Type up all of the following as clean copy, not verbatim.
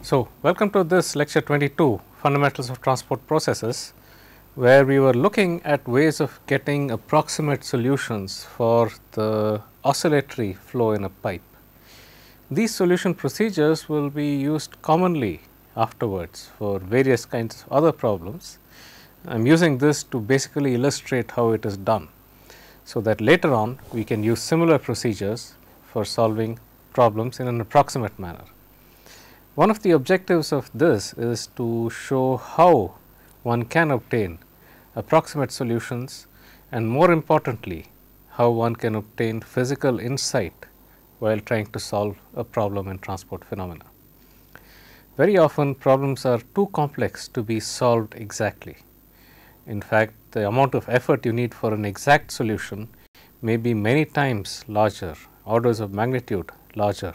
So, welcome to this lecture 22, Fundamentals of Transport Processes, where we were looking at ways of getting approximate solutions for the oscillatory flow in a pipe. These solution procedures will be used commonly afterwards for various kinds of other problems. I am using this to basically illustrate how it is done, so that later on we can use similar procedures for solving problems in an approximate manner. One of the objectives of this is to show how one can obtain approximate solutions, and more importantly how one can obtain physical insight while trying to solve a problem in transport phenomena. Very often problems are too complex to be solved exactly. In fact, the amount of effort you need for an exact solution may be many times larger, orders of magnitude larger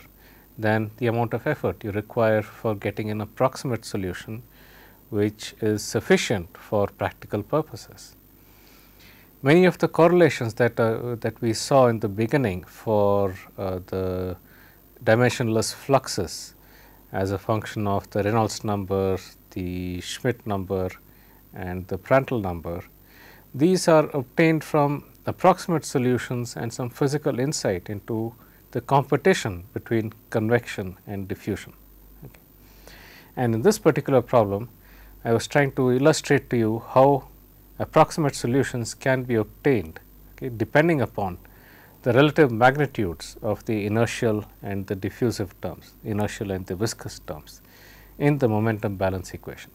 than the amount of effort you require for getting an approximate solution which is sufficient for practical purposes. Many of the correlations that we saw in the beginning for the dimensionless fluxes as a function of the Reynolds number, the Schmidt number and the Prandtl number, these are obtained from approximate solutions and some physical insight into the competition between convection and diffusion. Okay. And in this particular problem, I was trying to illustrate to you how approximate solutions can be obtained, okay, depending upon the relative magnitudes of the inertial and the diffusive terms, inertial and the viscous terms in the momentum balance equation.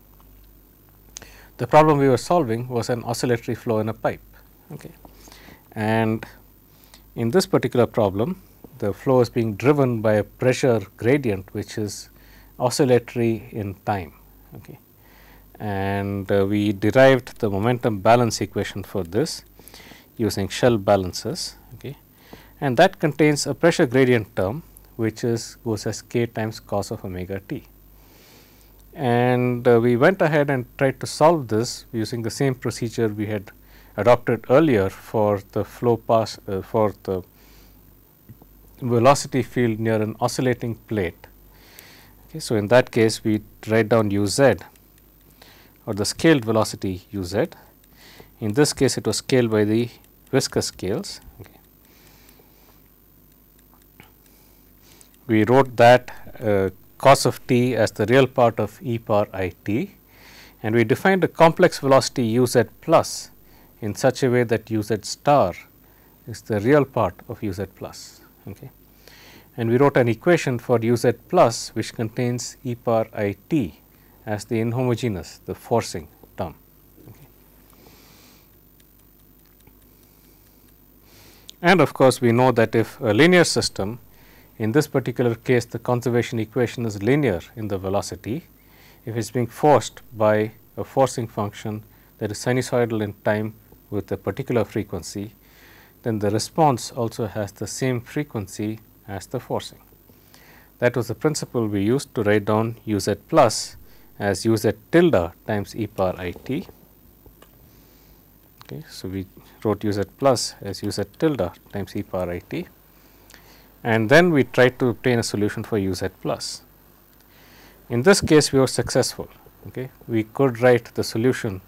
The problem we were solving was an oscillatory flow in a pipe, okay. And in this particular problem, the flow is being driven by a pressure gradient which is oscillatory in time, okay. And we derived the momentum balance equation for this using shell balances, okay. And that contains a pressure gradient term which goes as k times cos of omega t. And we went ahead and tried to solve this using the same procedure we had adopted earlier for the flow pass for the velocity field near an oscillating plate. Okay, so, in that case we write down u z or the scaled velocity u z. In this case it was scaled by the viscous scales. Okay. We wrote that cos of t as the real part of e power I t, and we defined a complex velocity u z plus in such a way that u z star is the real part of u z plus. Okay. And we wrote an equation for u z plus which contains e power I t as the inhomogeneous, the forcing term. Okay. And of course, we know that if a linear system, in this particular case the conservation equation is linear in the velocity, if it is being forced by a forcing function that is sinusoidal in time with a particular frequency, then the response also has the same frequency as the forcing. That was the principle we used to write down u z plus as u z tilde times e power I t. Okay, so, we wrote u z plus as u z tilde times e power I t, and then we tried to obtain a solution for u z plus. In this case we were successful. Okay. We could write the solution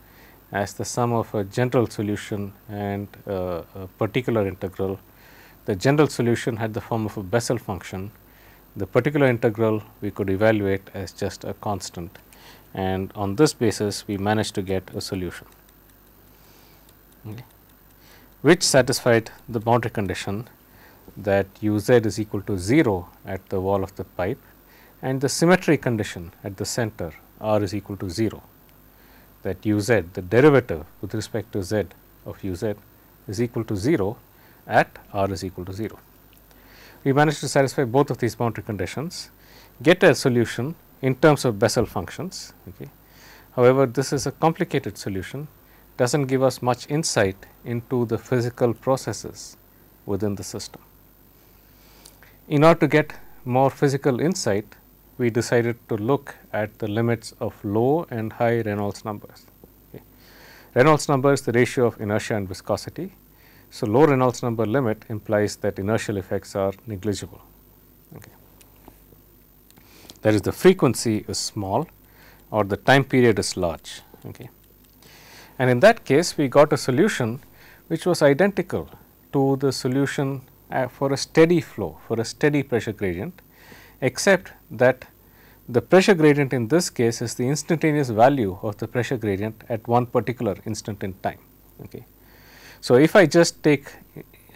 as the sum of a general solution and a particular integral. The general solution had the form of a Bessel function. The particular integral we could evaluate as just a constant, and on this basis we managed to get a solution, okay, which satisfied the boundary condition that u z is equal to 0 at the wall of the pipe, and the symmetry condition at the center r is equal to 0, that u z, the derivative with respect to z of u z, is equal to 0 at r is equal to 0. We managed to satisfy both of these boundary conditions, get a solution in terms of Bessel functions. Okay. However, this is a complicated solution, does not give us much insight into the physical processes within the system. In order to get more physical insight, we decided to look at the limits of low and high Reynolds numbers. Okay. Reynolds number is the ratio of inertia and viscosity. So, low Reynolds number limit implies that inertial effects are negligible. Okay. that is the frequency is small or the time period is large. Okay. And in that case we got a solution which was identical to the solution for a steady flow, for a steady pressure gradient, except that the pressure gradient in this case is the instantaneous value of the pressure gradient at one particular instant in time. Okay. So, if I just take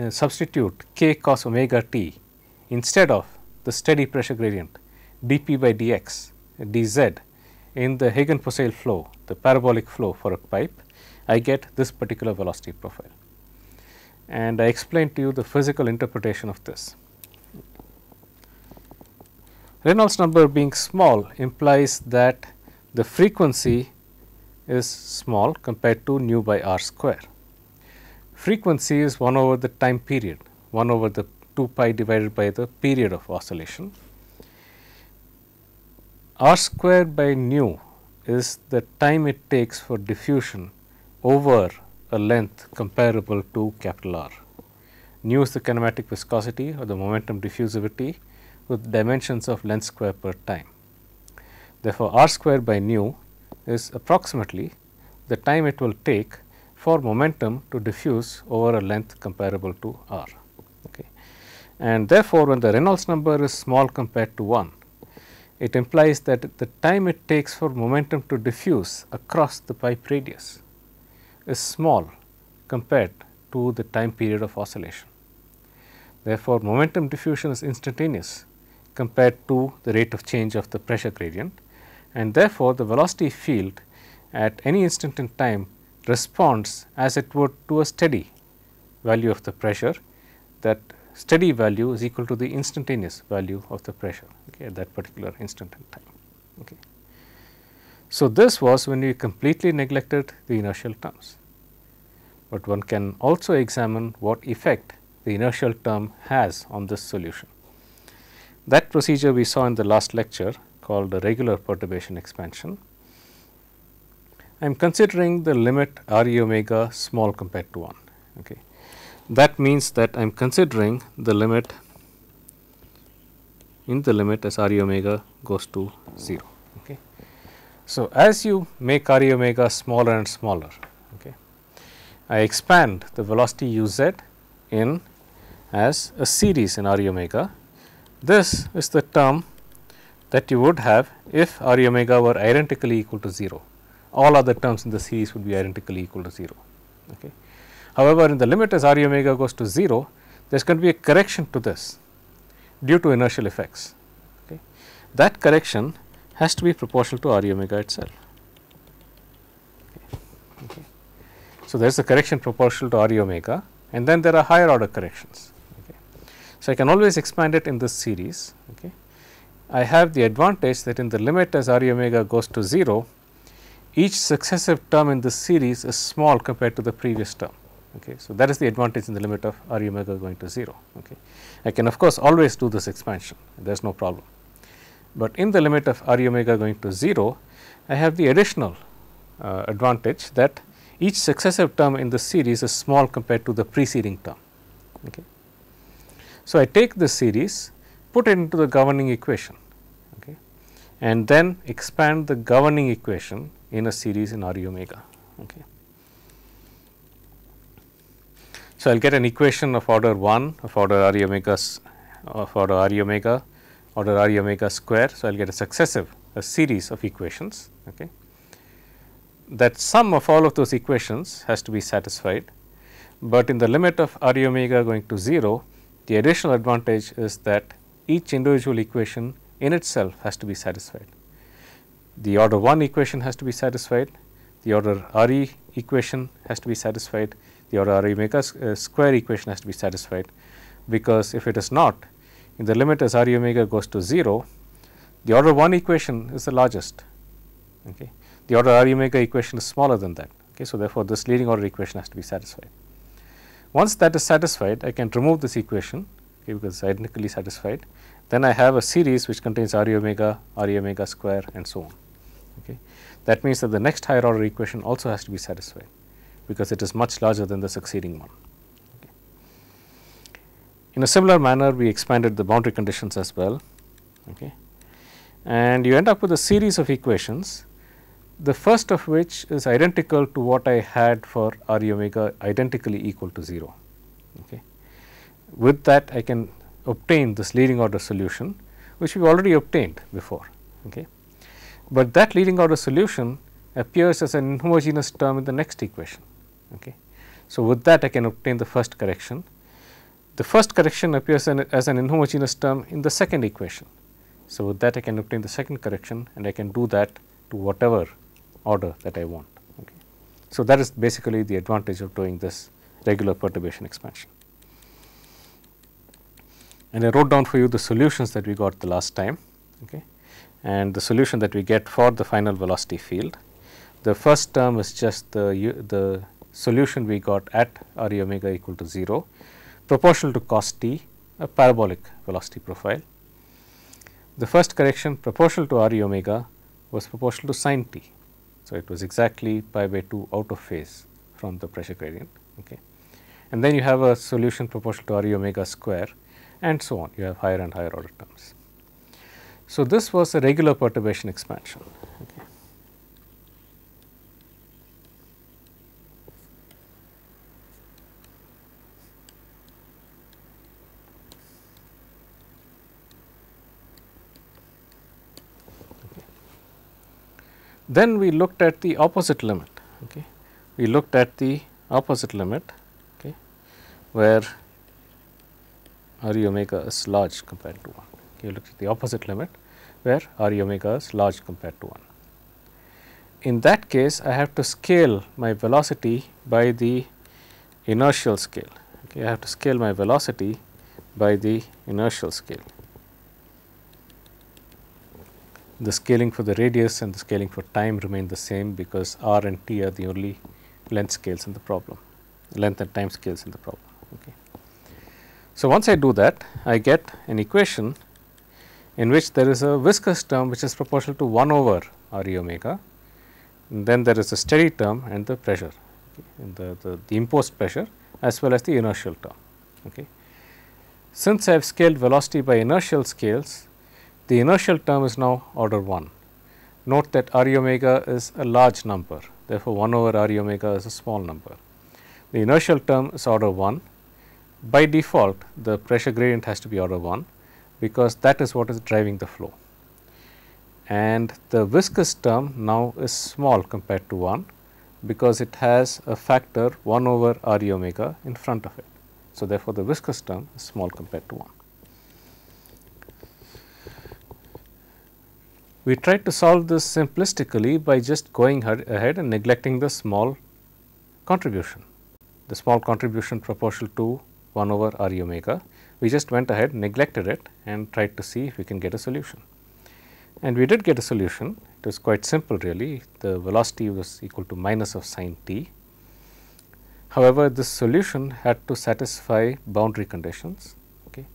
substitute k cos omega t instead of the steady pressure gradient dp by dx dz in the Hagen-Poiseuille flow, the parabolic flow for a pipe, I get this particular velocity profile. And I explained to you the physical interpretation of this. Reynolds number being small implies that the frequency is small compared to nu by r square. Frequency is 1 over the time period, 1 over the 2 pi divided by the period of oscillation. R square by nu is the time it takes for diffusion over a length comparable to capital R. Nu is the kinematic viscosity or the momentum diffusivity with dimensions of length square per time. Therefore, R square by nu is approximately the time it will take for momentum to diffuse over a length comparable to R. Okay. And therefore, when the Reynolds number is small compared to 1, it implies that the time it takes for momentum to diffuse across the pipe radius is small compared to the time period of oscillation. Therefore, momentum diffusion is instantaneous compared to the rate of change of the pressure gradient, and therefore, the velocity field at any instant in time responds as it would to a steady value of the pressure. That steady value is equal to the instantaneous value of the pressure, okay, at that particular instant in time. Okay. So, this was when we completely neglected the inertial terms, but one can also examine what effect the inertial term has on this solution. That procedure we saw in the last lecture called the regular perturbation expansion. I am considering the limit R e omega small compared to 1. Okay. That means that I am considering the limit in the limit as R e omega goes to 0. Okay. So, as you make R e omega smaller and smaller, okay, I expand the velocity u z in as a series in R e omega. This is the term that you would have if R e omega were identically equal to 0. All other terms in the series would be identically equal to 0. Okay. However, in the limit as R e omega goes to 0, there is going to be a correction to this due to inertial effects. Okay. That correction has to be proportional to R e omega itself. Okay. So, there is a correction proportional to R e omega, and then there are higher order corrections. Okay. So, I can always expand it in this series. Okay. I have the advantage that in the limit as R e omega goes to 0, each successive term in this series is small compared to the previous term. Okay. So, that is the advantage in the limit of R e omega going to 0. Okay. I can of course always do this expansion, there is no problem. But in the limit of R e omega going to 0, I have the additional advantage that each successive term in the series is small compared to the preceding term. Okay. So, I take this series, put it into the governing equation, okay, and then expand the governing equation in a series in R e omega. Okay. So, I will get an equation of order 1 of order R e omega order R e omega square. So, I will get a series of equations. Okay. That sum of all of those equations has to be satisfied, but in the limit of R e omega going to 0, the additional advantage is that each individual equation in itself has to be satisfied. The order 1 equation has to be satisfied, the order R e equation has to be satisfied, the order R e omega square equation has to be satisfied, because if it is not, in the limit as R e omega goes to 0, the order 1 equation is the largest. Okay. The order R e omega equation is smaller than that. Okay. So, therefore, this leading order equation has to be satisfied. Once that is satisfied, I can remove this equation, okay, because it is identically satisfied. Then I have a series which contains R e omega square, and so on. Okay. That means that the next higher order equation also has to be satisfied, because it is much larger than the succeeding one. Okay. In a similar manner, we expanded the boundary conditions as well. Okay. and you end up with a series of equations, the first of which is identical to what I had for R e omega identically equal to 0. Okay. With that, I can obtain this leading order solution, which we have already obtained before. Okay. But that leading order solution appears as an inhomogeneous term in the next equation. Okay. So, with that I can obtain the first correction. The first correction appears as an inhomogeneous term in the second equation. So, with that I can obtain the second correction, and I can do that to whatever order that I want. Okay. So, that is basically the advantage of doing this regular perturbation expansion. And I wrote down for you the solutions that we got the last time, okay, and the solution that we get for the final velocity field. The first term is just the solution we got at R e omega equal to 0, proportional to cos t, a parabolic velocity profile. The first correction proportional to R e omega was proportional to sin t. So, it was exactly pi by 2 out of phase from the pressure gradient. Okay. And then you have a solution proportional to R e omega square, and so on, you have higher and higher order terms. So, this was a regular perturbation expansion. Okay. Then we looked at the opposite limit. Okay. We looked at the opposite limit, okay, where R e omega is large compared to 1. Okay. You looked at the opposite limit where R e omega is large compared to 1. In that case, I have to scale my velocity by the inertial scale. Okay. I have to scale my velocity by the inertial scale. The scaling for the radius and the scaling for time remain the same, because r and t are the only length scales in the problem, length and time scales in the problem. Okay. So, once I do that, I get an equation in which there is a viscous term which is proportional to 1 over R e omega, and then there is a steady term and the pressure, okay, and the imposed pressure as well as the inertial term. Okay. Since I have scaled velocity by inertial scales, the inertial term is now order 1. Note that R e omega is a large number, therefore, 1 over R e omega is a small number. The inertial term is order 1. By default, the pressure gradient has to be order 1, because that is what is driving the flow. And the viscous term now is small compared to 1, because it has a factor 1 over R e omega in front of it. So, therefore, the viscous term is small compared to 1. We tried to solve this simplistically by just going ahead and neglecting the small contribution. The small contribution proportional to 1 over R e omega. We just went ahead, neglected it, and tried to see if we can get a solution. And we did get a solution. It was quite simple really. The velocity was equal to minus of sin t. However, this solution had to satisfy boundary conditions. Okay.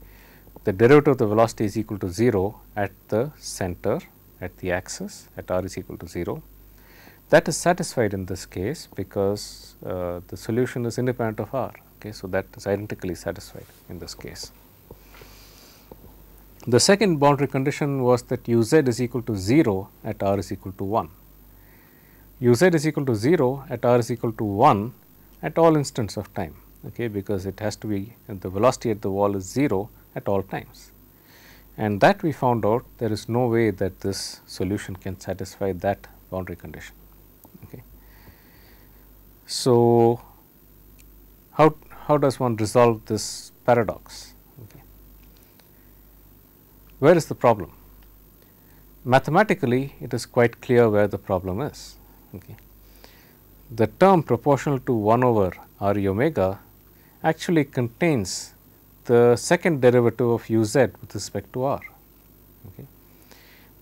The derivative of the velocity is equal to 0 at the center, at the axis, at r is equal to 0. That is satisfied in this case, because the solution is independent of r. Okay. So, that is identically satisfied in this case. The second boundary condition was that u z is equal to 0 at r is equal to 1. U z is equal to 0 at r is equal to 1 at all instants of time, okay, because it has to be, the velocity at the wall is 0 at all times. And that we found out there is no way that this solution can satisfy that boundary condition. Okay. So, how does one resolve this paradox? Okay. Where is the problem? Mathematically, it is quite clear where the problem is. Okay. The term proportional to 1 over R e omega actually contains the second derivative of u z with respect to r. Okay.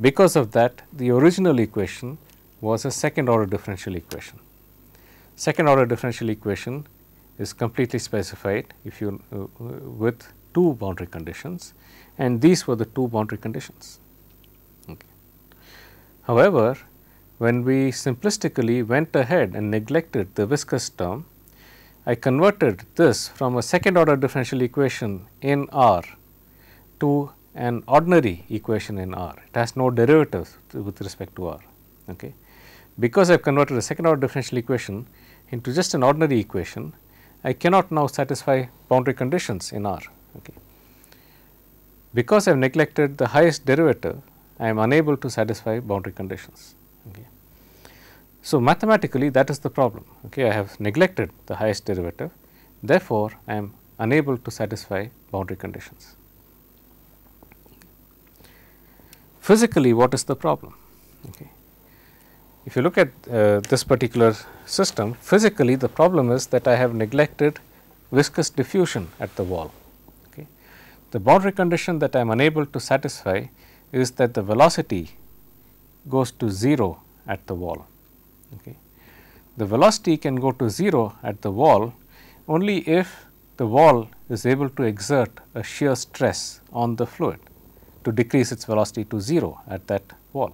Because of that, the original equation was a second order differential equation. Second order differential equation is completely specified if you with two boundary conditions, and these were the two boundary conditions. Okay. However, when we simplistically went ahead and neglected the viscous term, I converted this from a second order differential equation in R to an ordinary equation in R. It has no derivatives with respect to R. Okay. Because I have converted a second order differential equation into just an ordinary equation, I cannot now satisfy boundary conditions in R. Okay. Because I have neglected the highest derivative, I am unable to satisfy boundary conditions. Okay. So, mathematically that is the problem. Okay. I have neglected the highest derivative, therefore, I am unable to satisfy boundary conditions. Physically, what is the problem? Okay. If you look at this particular system, physically the problem is that I have neglected viscous diffusion at the wall. Okay. The boundary condition that I am unable to satisfy is that the velocity goes to 0 at the wall. Okay. The velocity can go to 0 at the wall only if the wall is able to exert a shear stress on the fluid to decrease its velocity to 0 at that wall.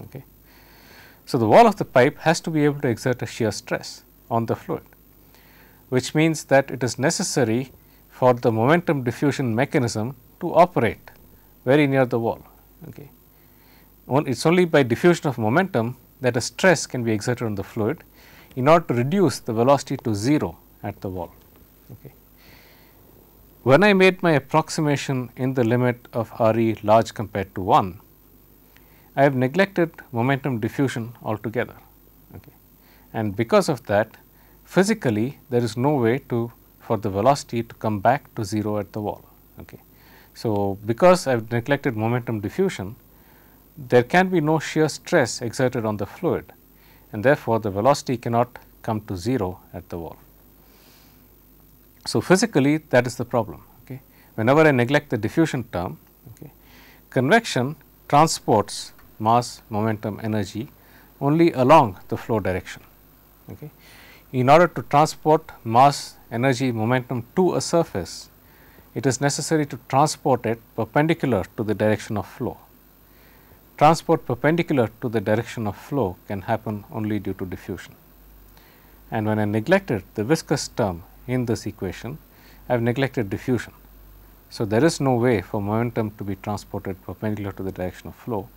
Okay. So, the wall of the pipe has to be able to exert a shear stress on the fluid, which means that it is necessary for the momentum diffusion mechanism to operate very near the wall. Okay. It is only by diffusion of momentum that a stress can be exerted on the fluid in order to reduce the velocity to 0 at the wall. Okay. When I made my approximation in the limit of Re large compared to 1, I have neglected momentum diffusion altogether. Okay. And because of that, physically there is no way for the velocity to come back to 0 at the wall. Okay. So, because I have neglected momentum diffusion, there can be no shear stress exerted on the fluid, and therefore, the velocity cannot come to 0 at the wall. So, physically that is the problem. Okay. Whenever I neglect the diffusion term, okay, convection transports mass, momentum, energy only along the flow direction. Okay. In order to transport mass, energy, momentum to a surface, it is necessary to transport it perpendicular to the direction of flow. Transport perpendicular to the direction of flow can happen only due to diffusion. And when I neglected the viscous term in this equation, I have neglected diffusion. So, there is no way for momentum to be transported perpendicular to the direction of flow,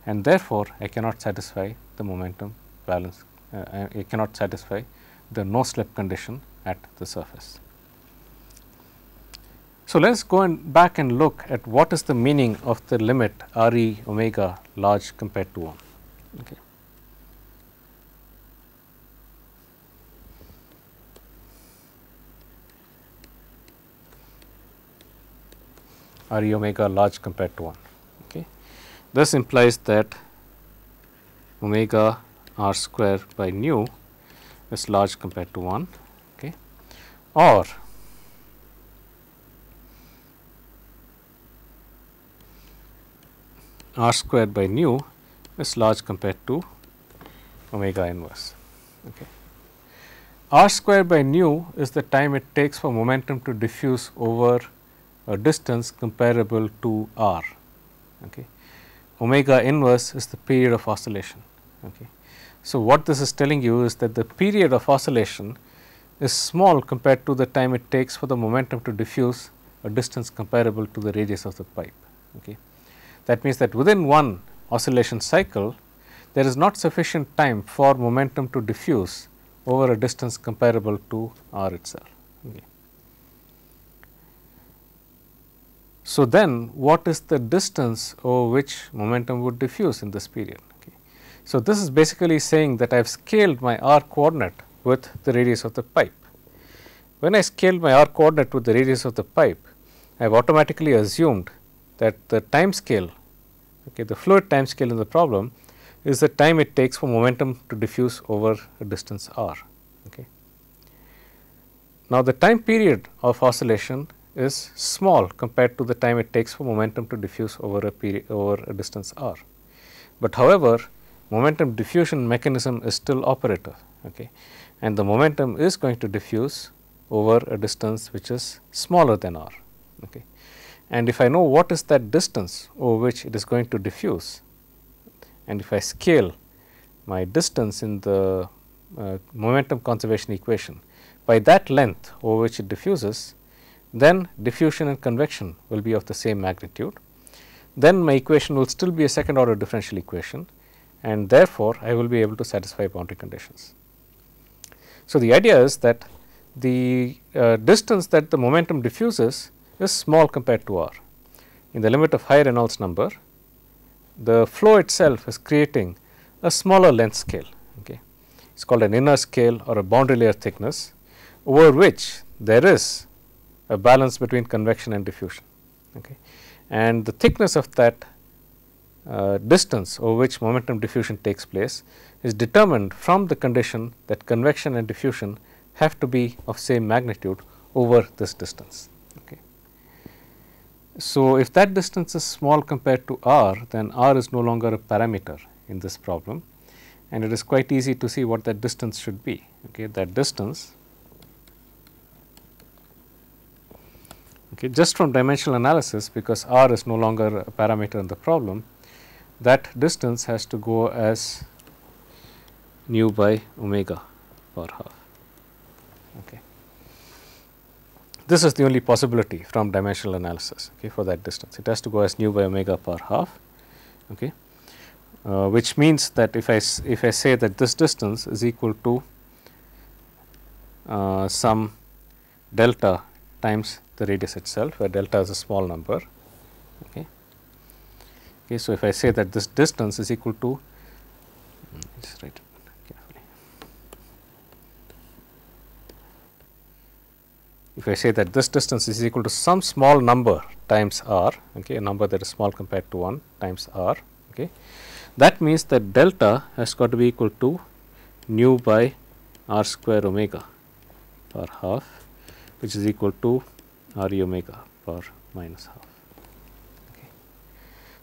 and therefore, I cannot satisfy the momentum balance, I cannot satisfy the no slip condition at the surface. So, let us go back and look at what is the meaning of the limit Re omega large compared to 1. Okay. Re omega large compared to 1. Okay. This implies that omega r square by nu is large compared to 1, okay, or r square by nu is large compared to omega inverse. Okay. R square by nu is the time it takes for momentum to diffuse over a distance comparable to r. Okay. Omega inverse is the period of oscillation. Okay. So, what this is telling you is that the period of oscillation is small compared to the time it takes for the momentum to diffuse a distance comparable to the radius of the pipe. Okay. That means that within one oscillation cycle, there is not sufficient time for momentum to diffuse over a distance comparable to r itself. Okay. So, then what is the distance over which momentum would diffuse in this period? Okay. So, this is basically saying that I have scaled my r coordinate with the radius of the pipe. When I scaled my r coordinate with the radius of the pipe, I have automatically assumed that the time scale, okay, the fluid time scale in the problem is the time it takes for momentum to diffuse over a distance r. Okay. Now, the time period of oscillation is small compared to the time it takes for momentum to diffuse over a distance r. But however, momentum diffusion mechanism is still operative, okay, and the momentum is going to diffuse over a distance which is smaller than r. Okay. And if I know what is that distance over which it is going to diffuse, and if I scale my distance in the momentum conservation equation by that length over which it diffuses, then diffusion and convection will be of the same magnitude, then my equation will still be a second order differential equation, and therefore, I will be able to satisfy boundary conditions. So, the idea is that the distance that the momentum diffuses is small compared to r. In the limit of high Reynolds number, the flow itself is creating a smaller length scale. Okay. It is called an inner scale or a boundary layer thickness, over which there is a balance between convection and diffusion. Okay. And the thickness of that distance over which momentum diffusion takes place is determined from the condition that convection and diffusion have to be of same magnitude over this distance. Okay. So, if that distance is small compared to r, then r is no longer a parameter in this problem, and it is quite easy to see what that distance should be. Okay. That distance, okay, just from dimensional analysis, because r is no longer a parameter in the problem, that distance has to go as nu by omega per half. Okay. This is the only possibility from dimensional analysis, okay, for that distance. It has to go as nu by omega per half, okay, which means that if I say that this distance is equal to some delta times the radius itself, where delta is a small number. Okay. Okay, so, if I say that this distance is equal to, just write it carefully. If I say that this distance is equal to some small number times r, okay, a number that is small compared to 1 times r, okay, that means that delta has got to be equal to nu by r square omega per half, which is equal to r e omega per minus half. Okay.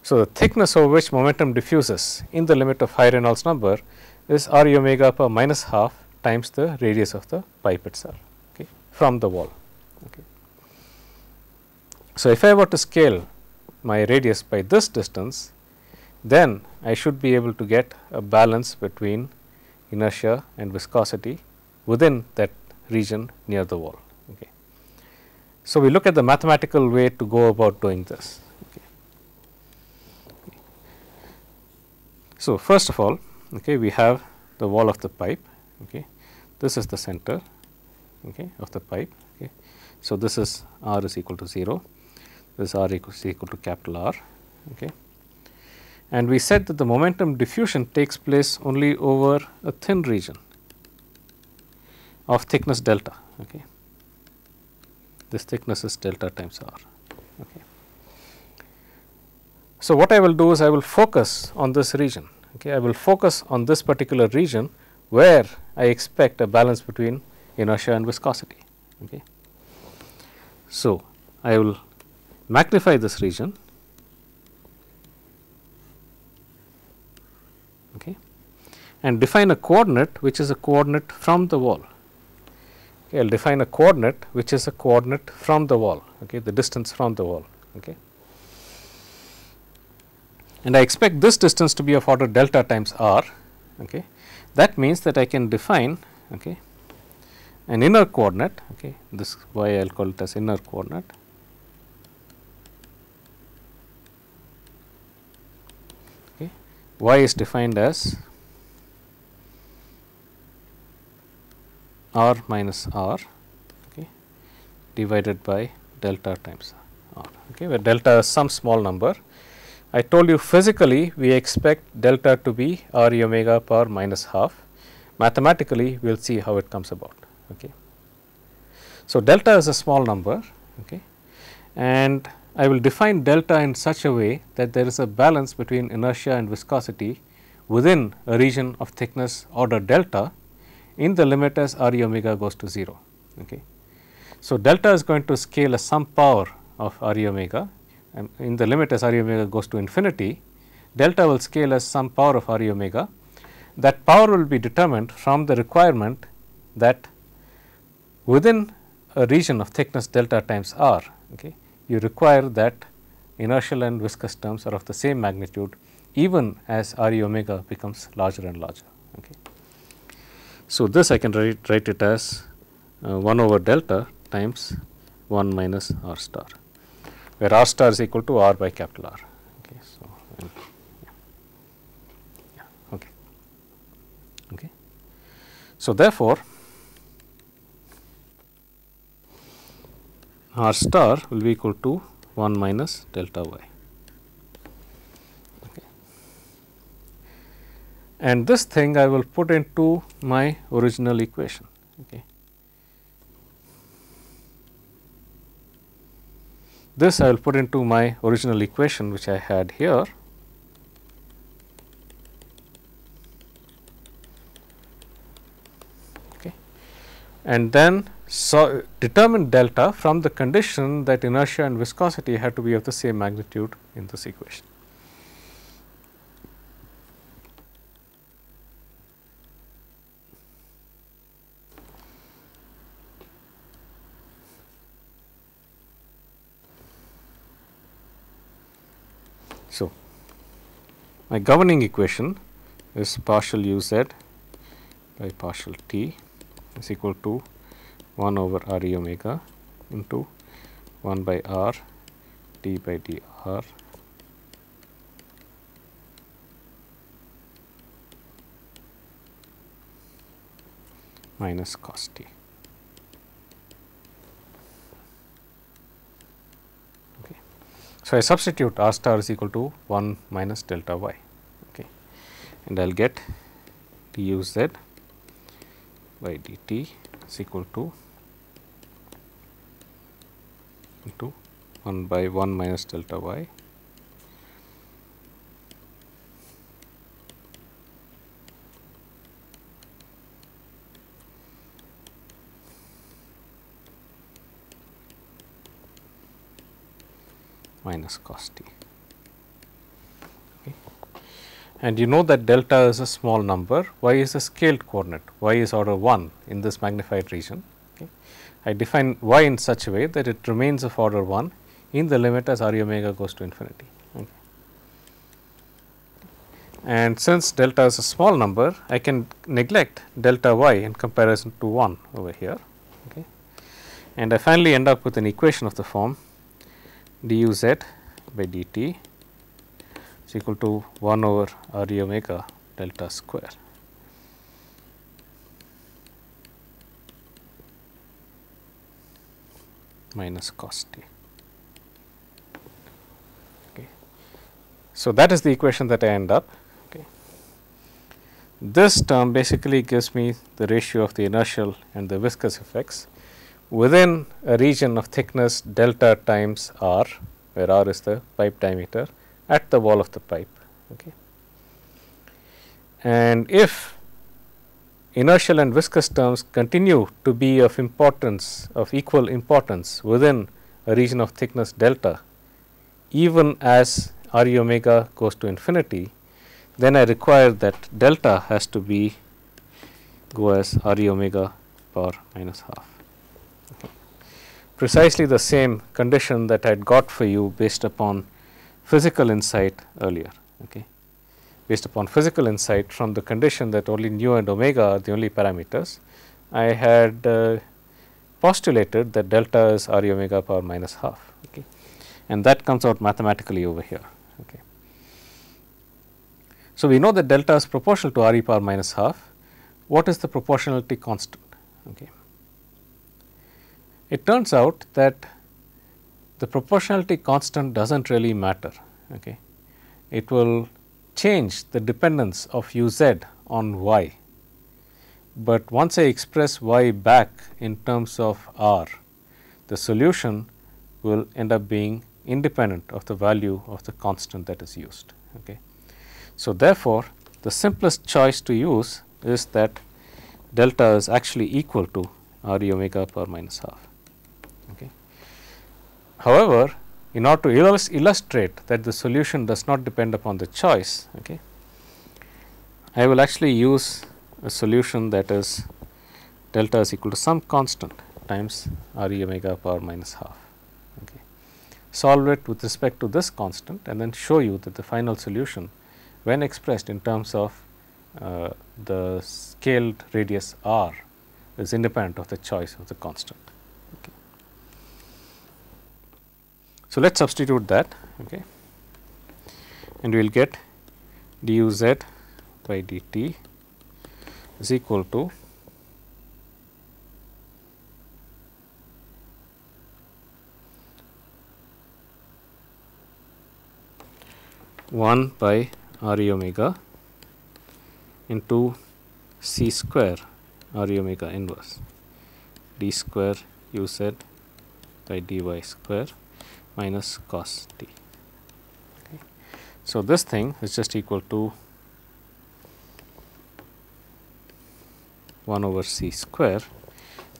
So, the thickness over which momentum diffuses in the limit of high Reynolds number is r e omega per minus half times the radius of the pipe itself, okay, from the wall. Okay. So, if I were to scale my radius by this distance, then I should be able to get a balance between inertia and viscosity within that region near the wall. Okay. So, we look at the mathematical way to go about doing this. Okay. Okay. So, first of all, okay, we have the wall of the pipe. Okay. This is the center, okay, of the pipe. Okay. So, this is r is equal to 0, this r is equal to capital R. Okay. And we said that the momentum diffusion takes place only over a thin region of thickness delta. Okay. This thickness is delta times r. Okay. So, what I will do is I will focus on this region. Okay. I will focus on this particular region where I expect a balance between inertia and viscosity. Okay. So, I will magnify this region, okay, and define a coordinate which is a coordinate from the wall. Okay, I will define a coordinate which is a coordinate from the wall, okay, the distance from the wall. Okay. And I expect this distance to be of order delta times r. Okay. That means that I can define, okay, an inner coordinate, okay, this y I will call it as inner coordinate, okay. Y is defined as r minus r, okay, divided by delta times r, okay, where delta is some small number. I told you physically we expect delta to be r e omega per minus half. Mathematically we will see how it comes about. Okay. So, delta is a small number, okay, and I will define delta in such a way that there is a balance between inertia and viscosity within a region of thickness order delta in the limit as r e omega goes to 0. Okay. So, delta is going to scale as some power of r e omega, and in the limit as r e omega goes to infinity, delta will scale as some power of r e omega. That power will be determined from the requirement that within a region of thickness delta times r, okay, you require that inertial and viscous terms are of the same magnitude even as r e omega becomes larger and larger. Okay. So, this I can write it as 1 over delta times 1 minus r star, where r star is equal to r by capital R. Okay, so okay. Okay. So therefore, R star will be equal to 1 minus delta y. Okay. And this thing I will put into my original equation. Okay. This I will put into my original equation which I had here. Okay. And then determine delta from the condition that inertia and viscosity had to be of the same magnitude in this equation. So, my governing equation is partial uz by partial t is equal to 1 over r e omega into 1 by r d by dr minus cos t. Okay. So, I substitute r star is equal to 1 minus delta y, okay, and I will get du z by dt is equal to into 1 by 1 minus delta y minus cos t. Okay. And you know that delta is a small number, y is a scaled coordinate, y is order 1 in this magnified region. Okay. I define y in such a way that it remains of order 1 in the limit as r e omega goes to infinity. Okay. And since delta is a small number, I can neglect delta y in comparison to 1 over here. Okay. And I finally end up with an equation of the form du z by dt is equal to 1 over r e omega delta square minus cos t. Okay. So, that is the equation that I end up. Okay. This term basically gives me the ratio of the inertial and the viscous effects within a region of thickness delta times r, where r is the pipe diameter at the wall of the pipe. Okay. And if inertial and viscous terms continue to be of importance, of equal importance within a region of thickness delta, even as r e omega goes to infinity, then I require that delta has to be go as r e omega power minus half. Okay. Precisely the same condition that I had got for you based upon physical insight earlier. Okay. Based upon physical insight from the condition that only nu and omega are the only parameters, I had postulated that delta is r e omega power minus half. Okay. And that comes out mathematically over here. Okay. So, we know that delta is proportional to r e power minus half. What is the proportionality constant? Okay. It turns out that the proportionality constant does not really matter. Okay. It will change the dependence of u z on y, but once I express y back in terms of r, the solution will end up being independent of the value of the constant that is used. Okay. So, therefore, the simplest choice to use is that delta is actually equal to r e omega power minus half. Okay. However, in order to illustrate that the solution does not depend upon the choice, okay, I will actually use a solution that is delta is equal to some constant times r e omega power minus half. Okay. Solve it with respect to this constant and then show you that the final solution, when expressed in terms of the scaled radius r, is independent of the choice of the constant. Okay. So, let us substitute that. Okay. and we will get duz by dt is equal to one by r e omega into c square r e omega inverse d square u z by dy square minus cos t. Okay. So, this thing is just equal to 1 over c square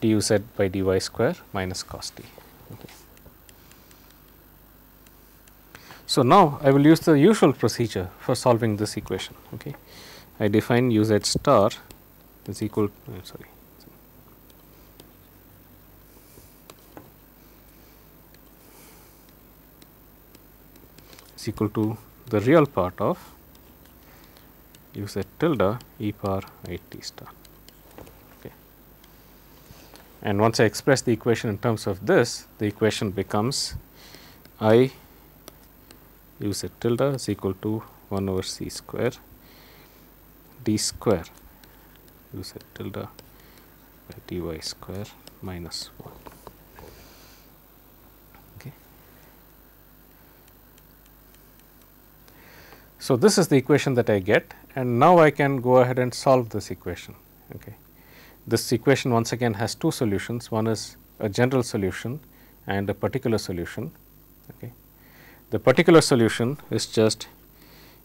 du z by dy square minus cos t. Okay. So, now I will use the usual procedure for solving this equation. Okay. I define u z star is equal is equal to the real part of u z tilde e power I t star. Okay. And once I express the equation in terms of this, the equation becomes I u z tilde is equal to 1 over c square d square u z tilde by dy square minus 1. Okay. So, this is the equation that I get, and now I can go ahead and solve this equation. Okay. This equation once again has two solutions. One is a general solution and a particular solution. Okay. The particular solution is just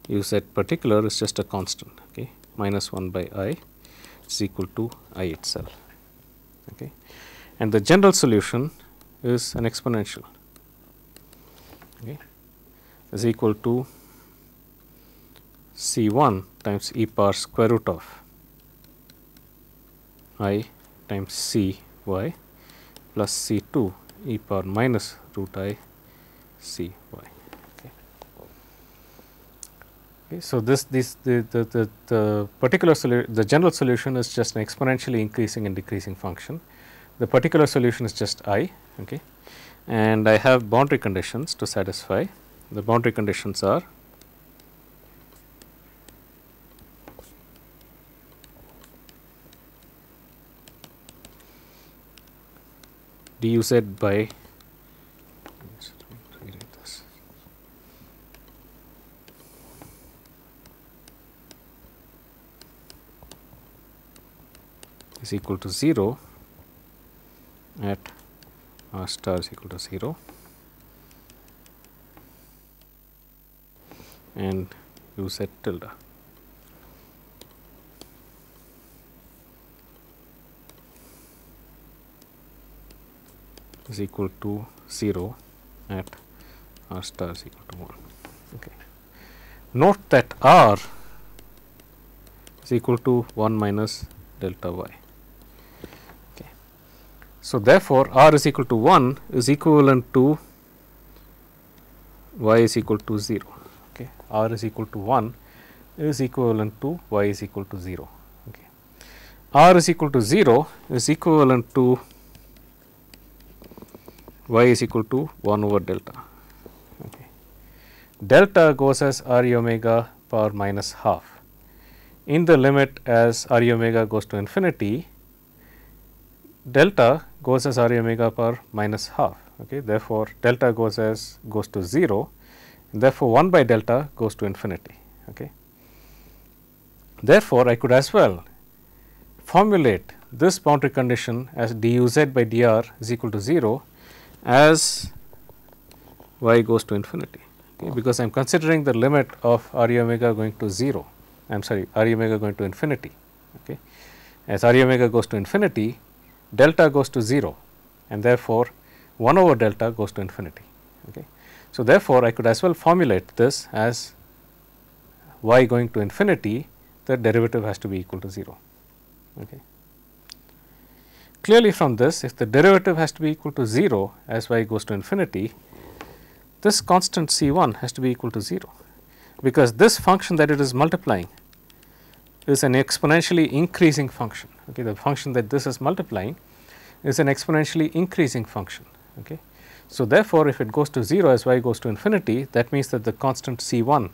u z particular is just a constant, okay, minus 1 by I is equal to I itself. Okay. And the general solution is an exponential, okay, is equal to C1 times e power square root of I times C y plus C2 e power minus root I C y. Okay. Okay, so, the particular the general solution is just an exponentially increasing and decreasing function. The particular solution is just I, okay, and I have boundary conditions to satisfy. The boundary conditions are duz by is equal to 0 at r star is equal to 0 and u z tilde is equal to 0 at r star is equal to 1. Okay. Note that r is equal to 1 minus delta y. Okay. So, therefore, r is equal to 1 is equivalent to y is equal to 0. Okay. R is equal to 1 is equivalent to y is equal to 0. Okay. R is equal to 0 is equivalent to y is equal to 1 over delta. Okay. Delta goes as r e omega power minus half. In the limit as r e omega goes to infinity, delta goes as r e omega power minus half. Okay. Therefore, delta goes to 0, and therefore, 1 by delta goes to infinity. Okay. Therefore, I could as well formulate this boundary condition as du z by dr is equal to 0 as y goes to infinity, okay, because I am considering the limit of r e omega going to 0, I am sorry, r e omega going to infinity. Okay. As r e omega goes to infinity, delta goes to 0, and therefore, 1 over delta goes to infinity. Okay. So, therefore, I could as well formulate this as y going to infinity, the derivative has to be equal to 0. Okay. Clearly, from this, if the derivative has to be equal to 0 as y goes to infinity, this constant C1 has to be equal to 0, because this function that it is multiplying is an exponentially increasing function. Okay. The function that this is multiplying is an exponentially increasing function. Okay. So, therefore, if it goes to 0 as y goes to infinity, that means that the constant C1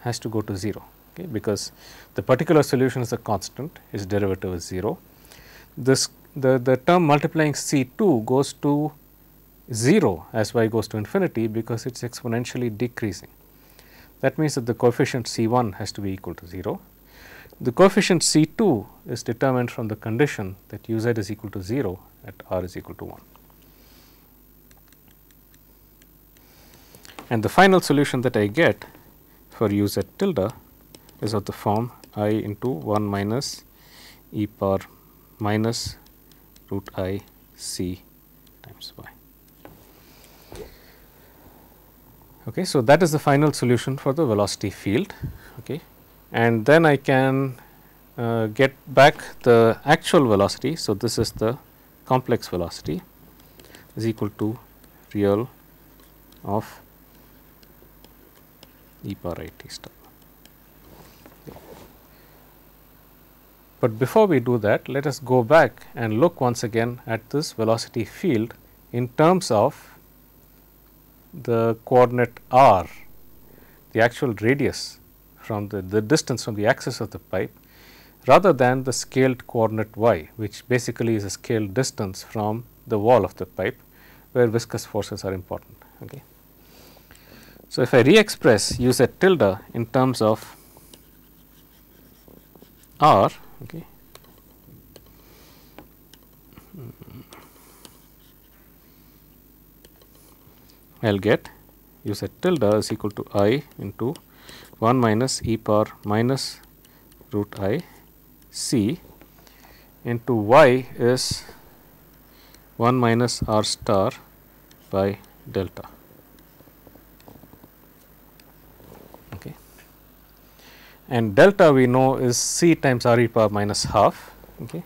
has to go to 0, okay, because the particular solution is a constant, its derivative is 0. The term multiplying C2 goes to 0 as y goes to infinity, because it is exponentially decreasing. That means that the coefficient C1 has to be equal to 0. The coefficient C2 is determined from the condition that uz is equal to 0 at r is equal to 1. And the final solution that I get for uz tilde is of the form I into 1 minus e power minus root I c times y. Okay, so that is the final solution for the velocity field, okay. And then I can get back the actual velocity. So, this is the complex velocity is equal to real of e power I t star. Okay. But before we do that, let us go back and look once again at this velocity field in terms of the coordinate r, the actual radius from the distance from the axis of the pipe, rather than the scaled coordinate y, which basically is a scaled distance from the wall of the pipe, where viscous forces are important. Okay. So, if I re-express uz tilde in terms of r, okay, I will get uz tilde is equal to I into 1 minus e power minus root I c into y is 1 minus r star by delta. Okay. And delta we know is c times r e power minus half. Okay.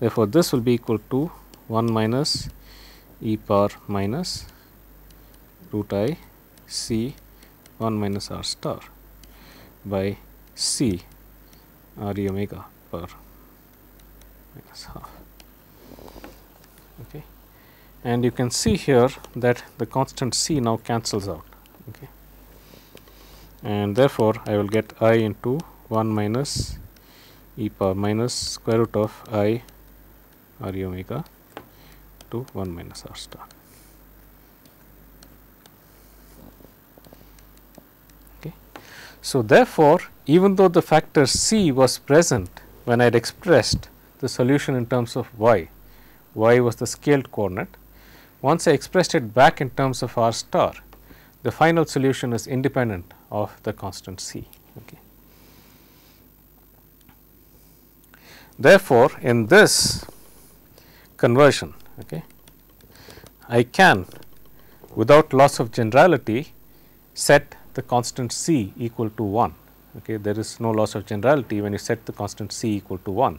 Therefore, this will be equal to 1 minus e power minus root I c 1 minus r star by c r e omega per minus half. Okay. And you can see here that the constant c now cancels out. Okay. And therefore, I will get I into 1 minus e power minus square root of I r e omega to 1 minus r star. So, therefore, even though the factor c was present when I had expressed the solution in terms of y was the scaled coordinate, once I expressed it back in terms of r star, the final solution is independent of the constant c. Okay. Therefore, in this conversion, okay, I can, without loss of generality, set the constant c equal to 1. Okay. There is no loss of generality when you set the constant c equal to 1.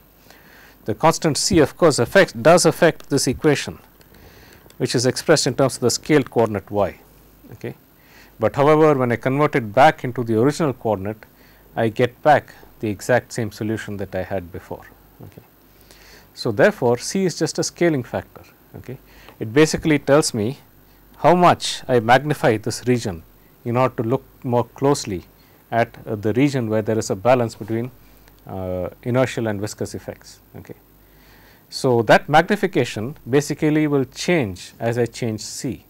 The constant c, of course, does affect this equation, which is expressed in terms of the scaled coordinate y. Okay. But however, when I convert it back into the original coordinate, I get back the exact same solution that I had before. Okay. So, therefore, c is just a scaling factor. Okay. It basically tells me how much I magnify this region in order to look more closely at the region where there is a balance between inertial and viscous effects. Okay. So, that magnification basically will change as I change c.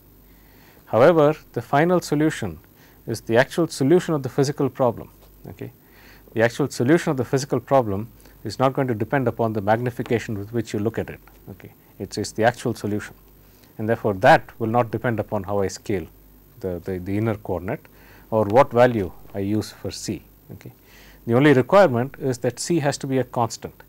However, the final solution is the actual solution of the physical problem. Okay. The actual solution of the physical problem is not going to depend upon the magnification with which you look at it. Okay. It is the actual solution, and therefore, that will not depend upon how I scale the inner coordinate or what value I use for c. Okay. The only requirement is that c has to be a constant.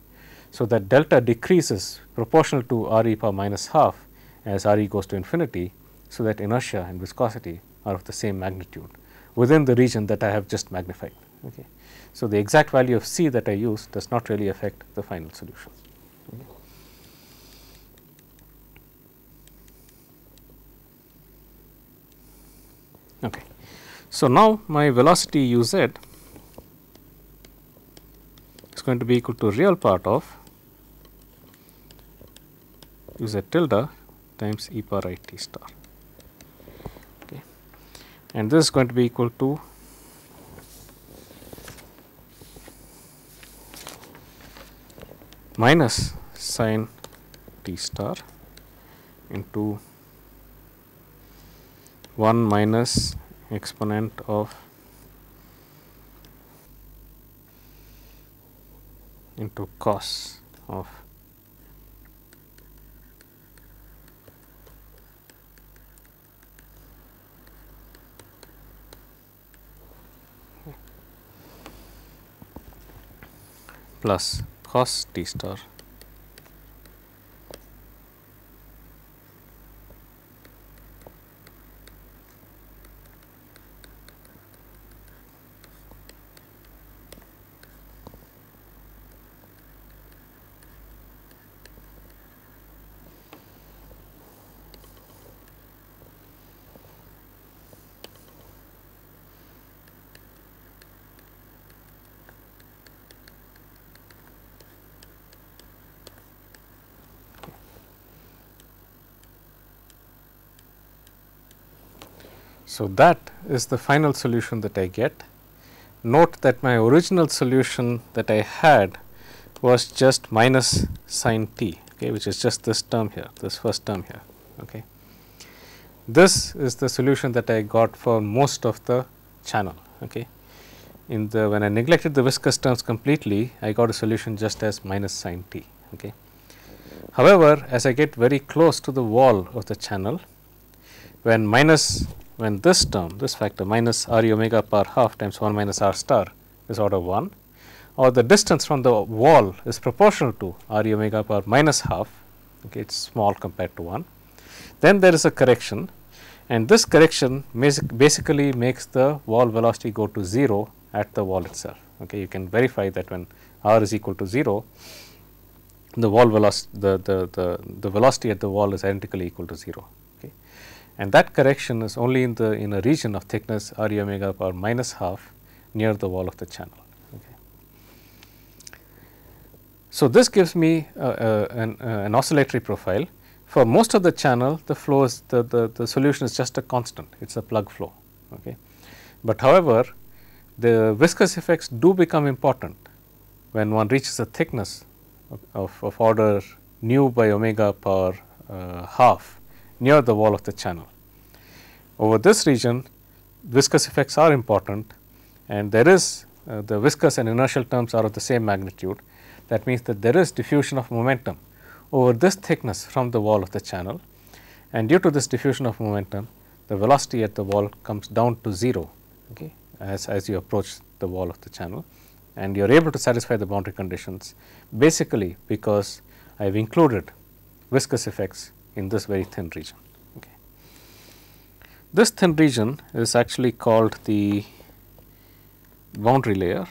So, that delta decreases proportional to r e power minus half as r e goes to infinity. So, that inertia and viscosity are of the same magnitude within the region that I have just magnified. Okay. So, the exact value of c that I use does not really affect the final solution. Okay. Okay. So, now my velocity uz is going to be equal to real part of uz tilde times e power I t star. Okay. And this is going to be equal to minus sin t star into 1 minus exponent of into cos of plus cos t star So, that is the final solution that I get. Note that my original solution that I had was just minus sin t, okay, which is just this term here, this first term here. Okay. This is the solution that I got for most of the channel. Okay. When I neglected the viscous terms completely, I got a solution just as minus sin t. Okay. However, as I get very close to the wall of the channel, when this term, this factor minus r e omega power half times 1 minus r star is order 1, or the distance from the wall is proportional to r e omega power minus half, okay, it is small compared to 1, then there is a correction, and this correction basically makes the wall velocity go to 0 at the wall itself. Okay. You can verify that when r is equal to 0, the wall velocity, the velocity at the wall is identically equal to 0. Okay. And that correction is only in a region of thickness r e omega power minus half near the wall of the channel. Okay. So, this gives me an oscillatory profile. For most of the channel, the flow is the solution is just a constant, it is a plug flow. Okay. But however, the viscous effects do become important when one reaches a thickness of order nu by omega power half near the wall of the channel. Over this region, viscous effects are important, and there is the viscous and inertial terms are of the same magnitude. That means that there is diffusion of momentum over this thickness from the wall of the channel, and due to this diffusion of momentum, the velocity at the wall comes down to 0, okay, as you approach the wall of the channel, and you are able to satisfy the boundary conditions basically because I have included viscous effects in this very thin region. Okay. This thin region is actually called the boundary layer.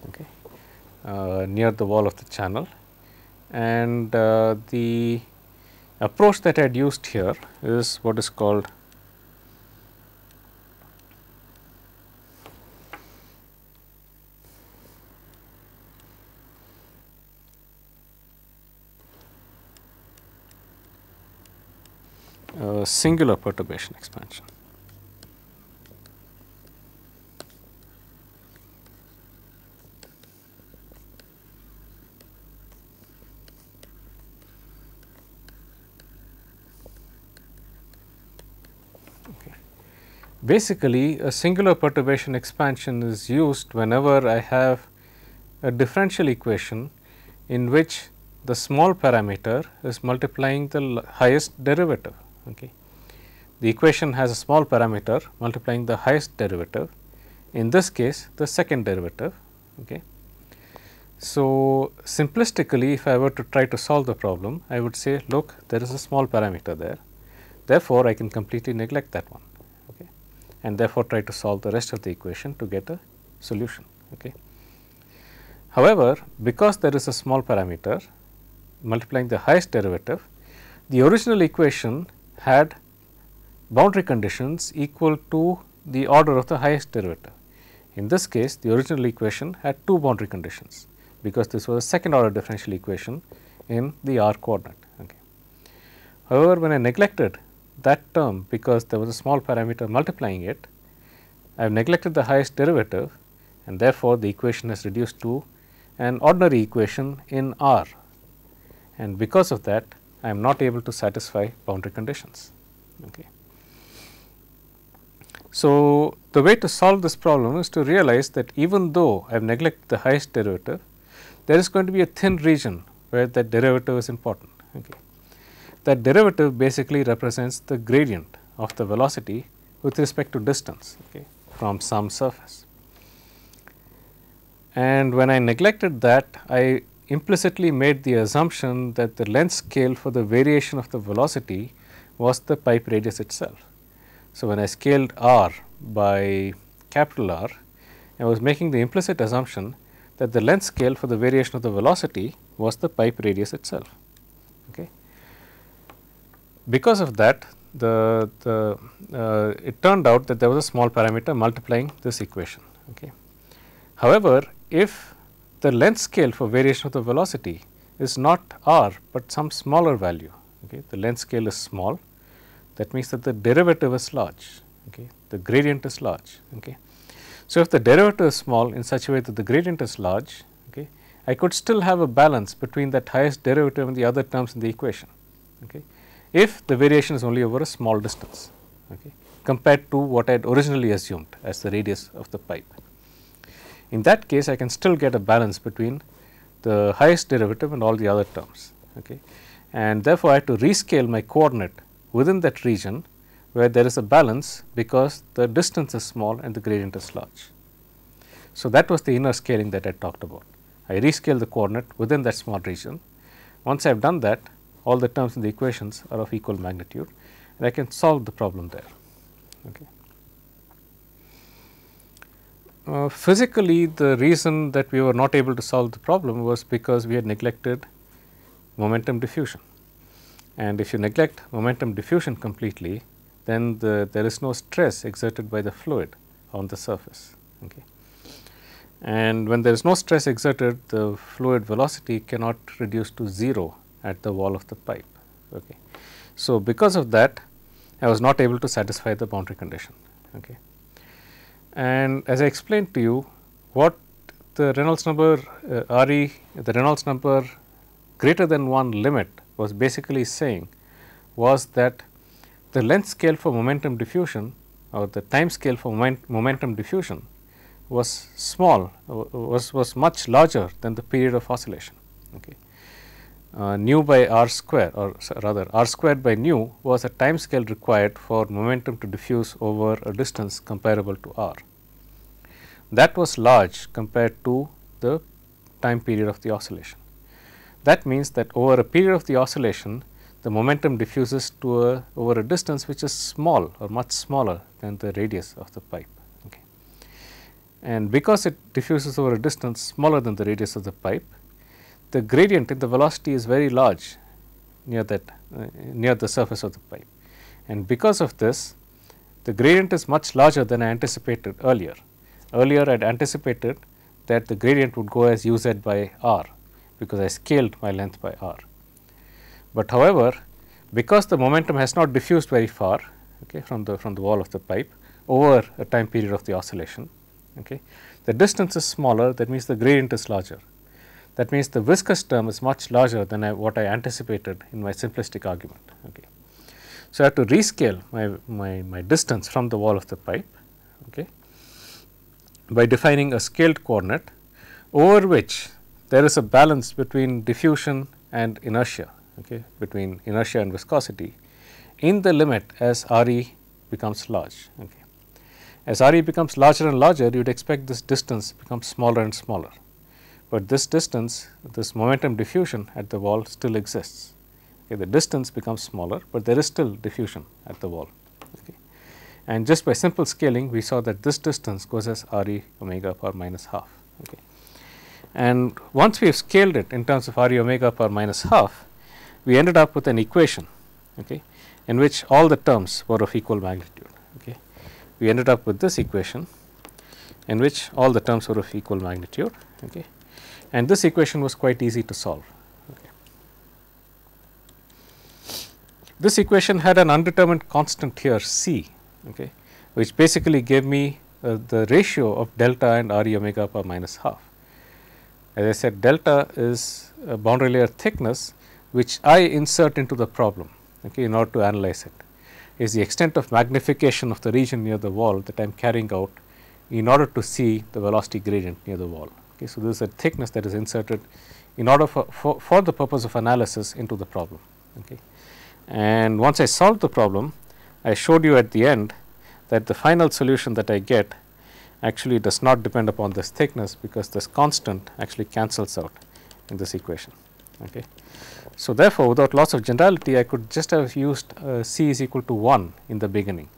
Okay. Near the wall of the channel, and the approach that I had used here is what is called singular perturbation expansion. Basically, a singular perturbation expansion is used whenever I have a differential equation in which the small parameter is multiplying the highest derivative. Okay. The equation has a small parameter multiplying the highest derivative, in this case the second derivative. Okay. So, simplistically, if I were to try to solve the problem, I would say, look, there is a small parameter there, therefore, I can completely neglect that one. Okay. And therefore, try to solve the rest of the equation to get a solution. Okay. However, because there is a small parameter multiplying the highest derivative, the original equation had boundary conditions equal to the order of the highest derivative. In this case, the original equation had two boundary conditions, because this was a second order differential equation in the r coordinate. Okay. However, when I neglected that term because there was a small parameter multiplying it, I have neglected the highest derivative, and therefore, the equation is reduced to an ordinary equation in R, and because of that I am not able to satisfy boundary conditions. Okay. So, the way to solve this problem is to realize that even though I have neglected the highest derivative, there is going to be a thin region where that derivative is important. Okay. That derivative basically represents the gradient of the velocity with respect to distance, okay, from some surface. And when I neglected that, I implicitly made the assumption that the length scale for the variation of the velocity was the pipe radius itself. So, when I scaled r by capital R, I was making the implicit assumption that the length scale for the variation of the velocity was the pipe radius itself. Okay. Because of that, it turned out that there was a small parameter multiplying this equation. Okay. However, if the length scale for variation of the velocity is not r, but some smaller value, okay, the length scale is small, that means that the derivative is large, okay, the gradient is large. Okay. So, if the derivative is small in such a way that the gradient is large, okay, I could still have a balance between that highest derivative and the other terms in the equation, okay, if the variation is only over a small distance, okay, compared to what I had originally assumed as the radius of the pipe. In that case, I can still get a balance between the highest derivative and all the other terms, okay, and therefore, I have to rescale my coordinate within that region where there is a balance because the distance is small and the gradient is large. So, that was the inner scaling that I talked about. I rescale the coordinate within that small region. Once I have done that, all the terms in the equations are of equal magnitude and I can solve the problem there. Okay. Physically, the reason that we were not able to solve the problem was because we had neglected momentum diffusion. And if you neglect momentum diffusion completely, then there is no stress exerted by the fluid on the surface. Okay. And when there is no stress exerted, the fluid velocity cannot reduce to 0 at the wall of the pipe. Okay. So, because of that, I was not able to satisfy the boundary condition. Okay. And as I explained to you, what the Reynolds number Re, the Reynolds number greater than 1 limit was basically saying was that the length scale for momentum diffusion or the time scale for momentum diffusion was small, was much larger than the period of oscillation. Okay. Nu by r square, or rather r squared by nu was a time scale required for momentum to diffuse over a distance comparable to r. That was large compared to the time period of the oscillation. That means that over a period of the oscillation, the momentum diffuses to over a distance which is small or much smaller than the radius of the pipe. Okay. And because it diffuses over a distance smaller than the radius of the pipe, the gradient in the velocity is very large near that near the surface of the pipe. And because of this, the gradient is much larger than I anticipated earlier. Earlier I had anticipated that the gradient would go as uz by r, because I scaled my length by r. But however, because the momentum has not diffused very far, okay, from the wall of the pipe over a time period of the oscillation, okay, the distance is smaller, that means the gradient is larger. That means the viscous term is much larger than what I anticipated in my simplistic argument. Okay. So, I have to rescale my distance from the wall of the pipe, okay, by defining a scaled coordinate over which there is a balance between diffusion and inertia, okay, between inertia and viscosity in the limit as Re becomes large. Okay. As Re becomes larger and larger, you would expect this distance becomes smaller and smaller, but this distance, this momentum diffusion at the wall still exists. Okay. The distance becomes smaller, but there is still diffusion at the wall. Okay. And just by simple scaling, we saw that this distance goes as Re omega power minus half. Okay. And once we have scaled it in terms of Re omega power minus half, we ended up with an equation, okay, in which all the terms were of equal magnitude. Okay. We ended up with this equation in which all the terms were of equal magnitude, okay, and this equation was quite easy to solve. Okay. This equation had an undetermined constant here c, okay, which basically gave me the ratio of delta and RE omega power minus half. As I said, delta is a boundary layer thickness which I insert into the problem, okay, in order to analyze it, is the extent of magnification of the region near the wall that I am carrying out in order to see the velocity gradient near the wall. Okay. So, this is a thickness that is inserted in order for the purpose of analysis into the problem. Okay. And once I solve the problem, I showed you at the end that the final solution that I get actually does not depend upon this thickness, because this constant actually cancels out in this equation. Okay. So, therefore, without loss of generality, I could just have used C is equal to 1 in the beginning,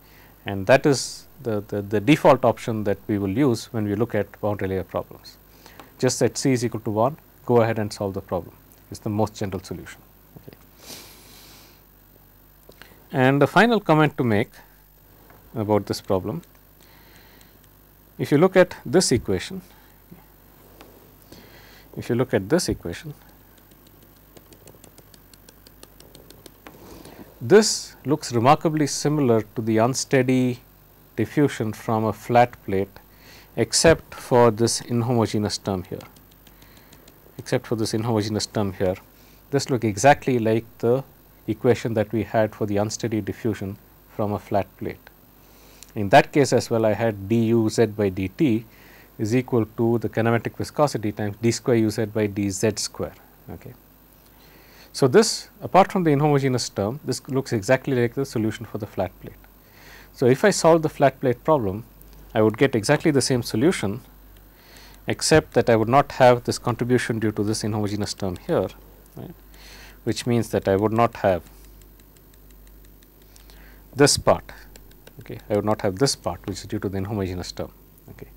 and that is the default option that we will use when we look at boundary layer problems. Just set C is equal to 1, go ahead and solve the problem. It is the most general solution. Okay. And the final comment to make about this problem, if you look at this equation, this looks remarkably similar to the unsteady diffusion from a flat plate, except for this inhomogeneous term here. This looks exactly like the equation that we had for the unsteady diffusion from a flat plate. In that case as well, I had du z by dt is equal to the kinematic viscosity times d square u z by dz square. Okay. So, this, apart from the inhomogeneous term, this looks exactly like the solution for the flat plate. So, if I solve the flat plate problem, I would get exactly the same solution, except that I would not have this contribution due to this inhomogeneous term here, right, which means that I would not have this part. Okay. I would not have this part, which is due to the inhomogeneous term. Okay.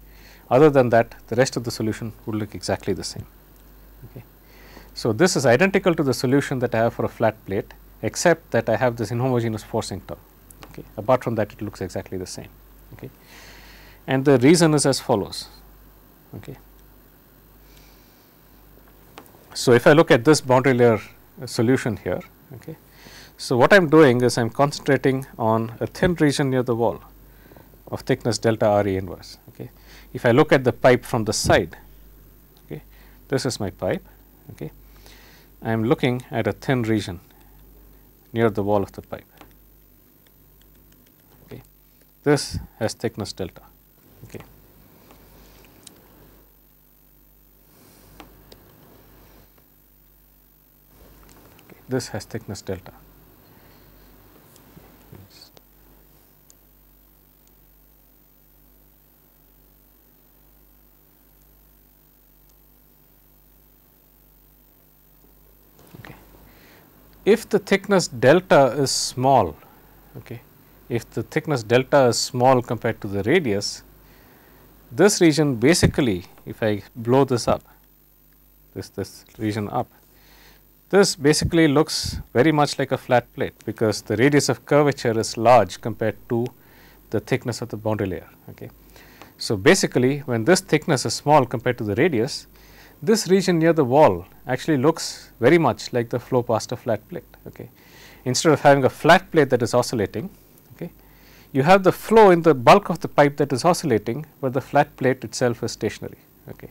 Other than that, the rest of the solution would look exactly the same. Okay. So, this is identical to the solution that I have for a flat plate, except that I have this inhomogeneous forcing term. Okay. Apart from that, it looks exactly the same. Okay. And the reason is as follows. Okay. So, if I look at this boundary layer solution here, okay, so what I am doing is I am concentrating on a thin region near the wall of thickness delta Re inverse. Okay. If I look at the pipe from the side, okay, this is my pipe. Okay. I am looking at a thin region near the wall of the pipe. Okay. This has thickness delta. Okay. This has thickness delta. If the thickness delta is small, okay, if the thickness delta is small compared to the radius, this region basically, if I blow this up, this region up, this basically looks very much like a flat plate, because the radius of curvature is large compared to the thickness of the boundary layer. Okay. So, basically when this thickness is small compared to the radius, this region near the wall actually looks very much like the flow past a flat plate. Okay. Instead of having a flat plate that is oscillating, okay, you have the flow in the bulk of the pipe that is oscillating, but the flat plate itself is stationary. Okay.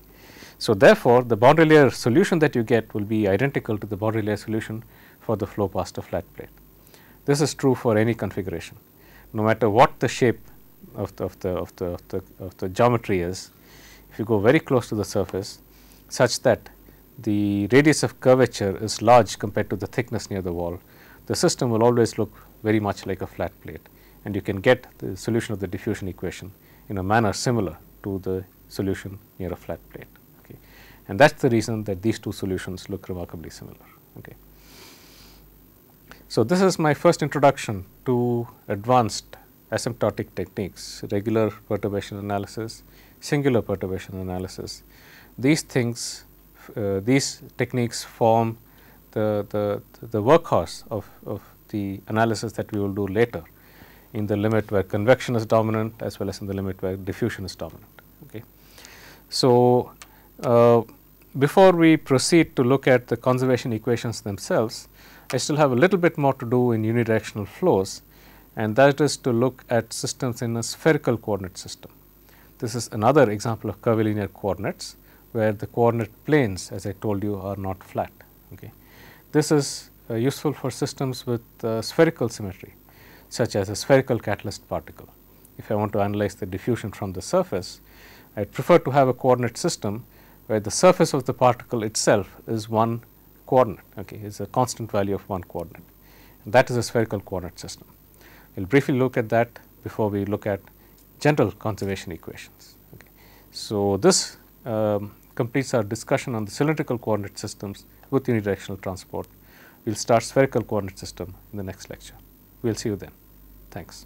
So, therefore, the boundary layer solution that you get will be identical to the boundary layer solution for the flow past a flat plate. This is true for any configuration, no matter what the shape of the geometry is. If you go very close to the surface, such that the radius of curvature is large compared to the thickness near the wall, the system will always look very much like a flat plate, and you can get the solution of the diffusion equation in a manner similar to the solution near a flat plate. Okay. And that is the reason that these two solutions look remarkably similar. Okay. So, this is my first introduction to advanced asymptotic techniques, regular perturbation analysis, singular perturbation analysis. These things, these techniques form the workhorse of the analysis that we will do later, in the limit where convection is dominant as well as in the limit where diffusion is dominant. Okay. So, before we proceed to look at the conservation equations themselves, I still have a little bit more to do in unidirectional flows, and that is to look at systems in a spherical coordinate system. This is another example of curvilinear coordinates, where the coordinate planes, as I told you, are not flat. Okay. This is useful for systems with spherical symmetry, such as a spherical catalyst particle. If I want to analyze the diffusion from the surface, I prefer to have a coordinate system where the surface of the particle itself is one coordinate, okay, is a constant value of one coordinate. And that is a spherical coordinate system. We will briefly look at that before we look at general conservation equations. Okay. So, this completes our discussion on the cylindrical coordinate systems with unidirectional transport. We will start spherical coordinate system in the next lecture. We will see you then. Thanks.